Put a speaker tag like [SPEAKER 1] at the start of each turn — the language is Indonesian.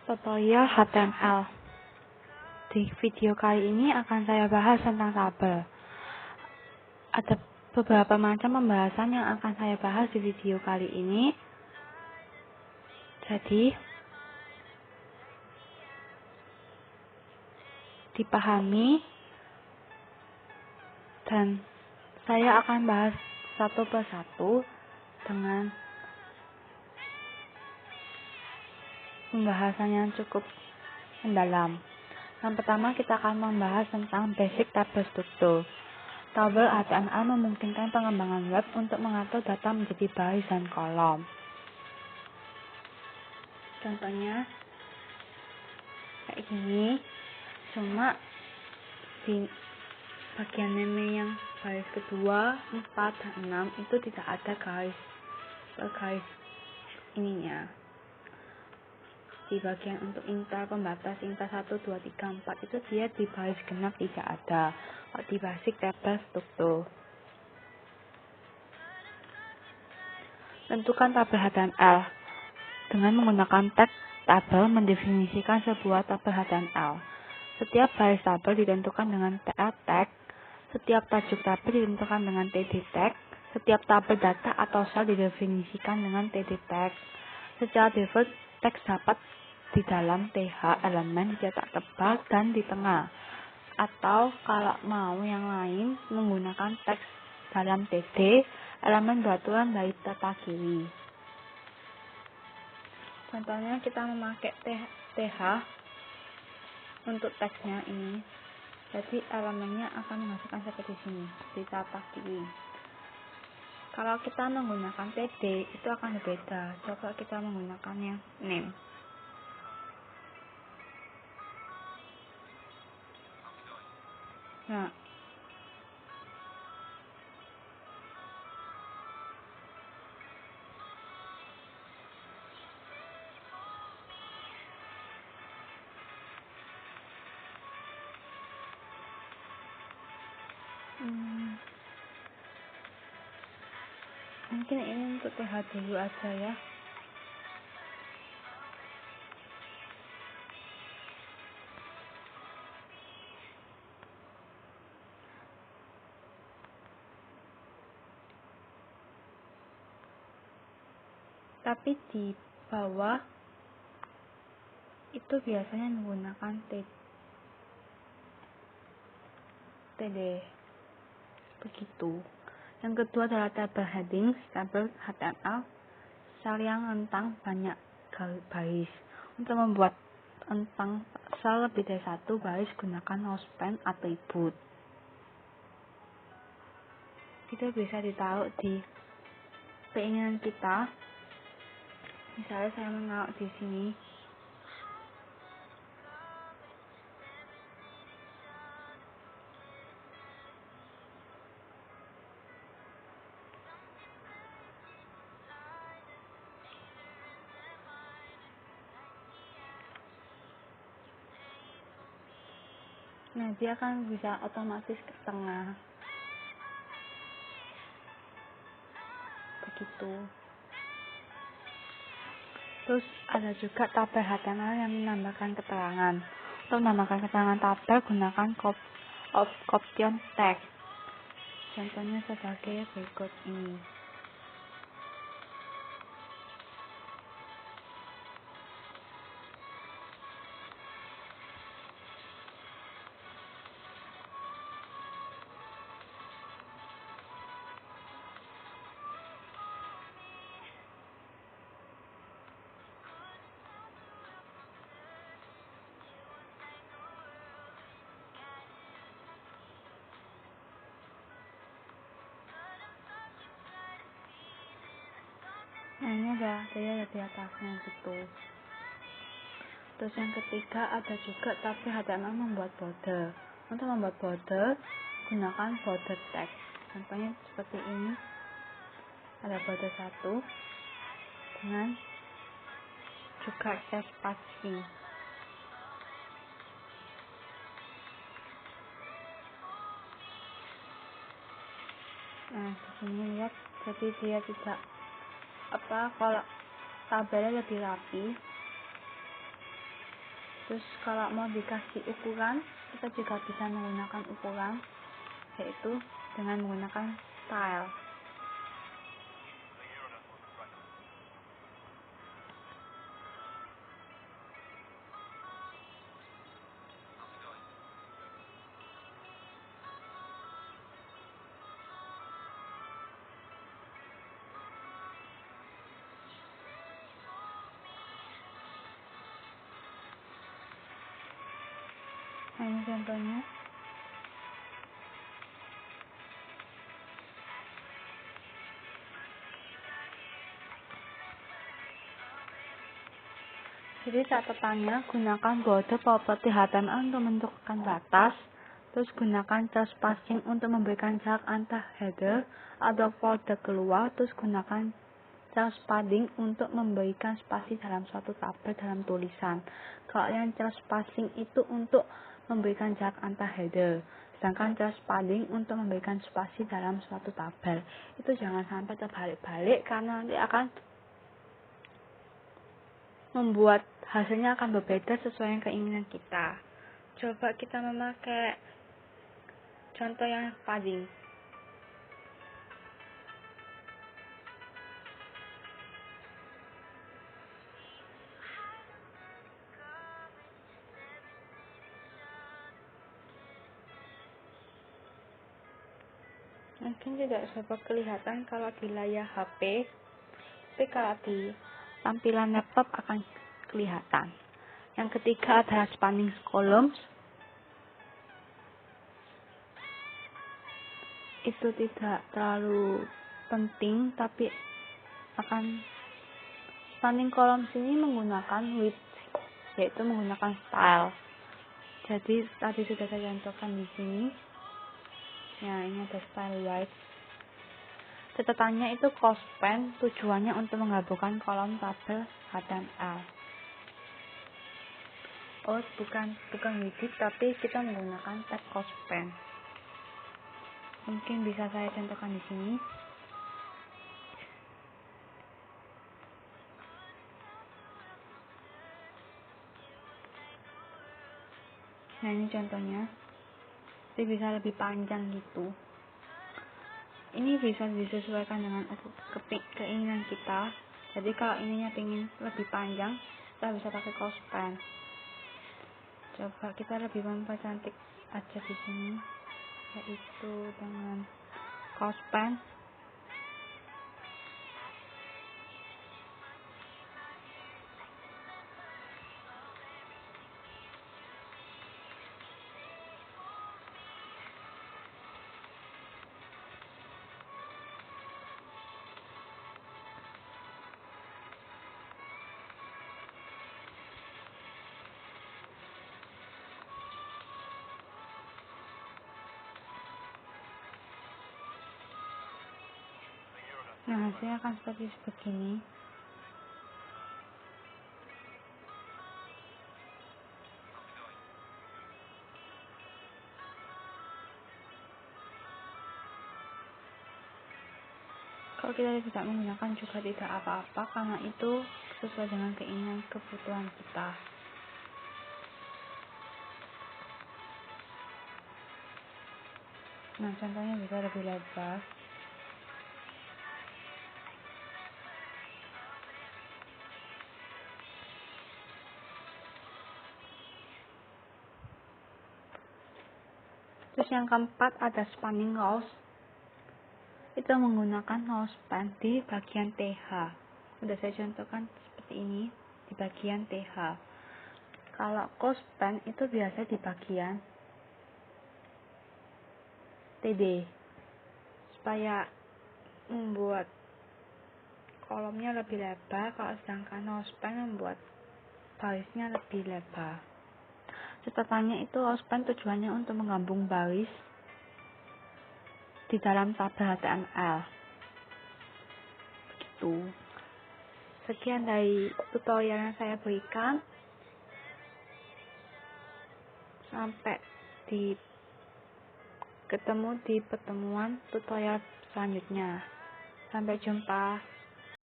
[SPEAKER 1] Tutorial HTML. Di video kali ini akan saya bahas tentang tabel. Ada beberapa macam pembahasan yang akan saya bahas di video kali ini. Jadi, dipahami dan saya akan bahas satu persatu dengan pembahasan yang cukup mendalam. Yang pertama kita akan membahas tentang basic tabel struktur. Tabel HTML memungkinkan pengembangan web untuk mengatur data menjadi baris dan kolom. Contohnya kayak gini, cuma di bagian meme yang baris kedua, 4, dan 6 itu tidak ada garis ininya. Di bagian untuk inter pembatas inter 1, 2, 3, 4 itu dia di baris genap tidak ada. Kalau di basic tabel struktur. Tentukan tabel HTML. Dengan menggunakan tag tabel mendefinisikan sebuah tabel HTML. Setiap baris tabel ditentukan dengan tag, setiap tajuk tabel ditentukan dengan td tag, setiap tabel data atau sel didefinisikan dengan td tag. Secara default, teks dapat di dalam th elemen dicetak tebal dan di tengah. Atau kalau mau yang lain menggunakan teks dalam td elemen beraturan dari tata kiri. Contohnya kita memakai th untuk teksnya ini. Jadi elemennya akan dimasukkan seperti sini di tata kiri. Kalau kita menggunakan td itu akan berbeda. Coba kita menggunakan yang name. Nah, mungkin ini untuk th dulu aja ya. Tapi di bawah itu biasanya menggunakan td. Begitu. Yang kedua adalah tabel headings, tabel HTML, sel yang rentang banyak baris. Untuk membuat rentang sel lebih dari satu baris, gunakan hostpan atribut. Itu bisa ditaruh di keinginan kita. Misalnya saya menaruh di sini. Nah, dia akan bisa otomatis ke tengah. Begitu. Terus ada juga tabel HTML yang menambahkan keterangan. Untuk menambahkan keterangan tabel, gunakan option tag. Contohnya sebagai berikut ini. Nah, ini ada dia di atasnya gitu. Terus yang ketiga ada juga tabel HTML membuat border. Untuk membuat border, gunakan border tag. Contohnya seperti ini. Ada border 1 dengan juga spasi. Nah, di sini lihat, jadi dia tidak kalau tabelnya lebih rapi. Terus kalau mau dikasih ukuran, kita juga bisa menggunakan ukuran, yaitu dengan menggunakan style. Nah, ini contohnya. Jadi catatannya, gunakan border property HTML untuk menentukan batas, terus gunakan trace spacing untuk memberikan jarak antar header atau folder keluar, terus gunakan trace padding untuk memberikan spasi dalam suatu tabel dalam tulisan. Kalau yang trace spacing itu untuk memberikan jarak antar header, sedangkan trace padding untuk memberikan spasi dalam suatu tabel. Itu jangan sampai terbalik-balik karena nanti akan membuat hasilnya akan berbeda sesuai yang keinginan kita. Coba kita memakai contoh yang padding. Mungkin tidak dapat kelihatan kalau di layar HP, tapi kalau di tampilan laptop akan kelihatan. Yang ketiga adalah spanning columns. Itu tidak terlalu penting, tapi akan spanning columns ini menggunakan width, yaitu menggunakan style. Jadi tadi sudah saya contohkan di sini. Ya, ini ada style width. Catatannya itu cospan, tujuannya untuk menggabungkan kolom tabel HTML. Oh, bukan width, tapi kita menggunakan tag cospan. Mungkin bisa saya contohkan di sini. Nah, ini contohnya. Jadi bisa lebih panjang gitu. Ini bisa disesuaikan dengan keinginan kita. Jadi kalau ininya ingin lebih panjang, kita bisa pakai cospan. Coba kita lebih mempercantik aja di sini, yaitu dengan cospan. Nah, hasilnya akan seperti begini. Kalau kita tidak menggunakan juga tidak apa-apa, karena itu sesuai dengan keinginan kebutuhan kita. Nah, contohnya bisa lebih lebar. Terus yang keempat ada spanning rows. Itu menggunakan row span di bagian TH. Sudah saya contohkan seperti ini di bagian TH. Kalau cospan itu biasa di bagian TD, supaya membuat kolomnya lebih lebar, kalau sedangkan row span membuat barisnya lebih lebar. Catatannya itu row span tujuannya untuk menggabung baris di dalam tabel HTML. Begitu. Sekian dari tutorial yang saya berikan. Sampai ketemu di pertemuan tutorial selanjutnya. Sampai jumpa.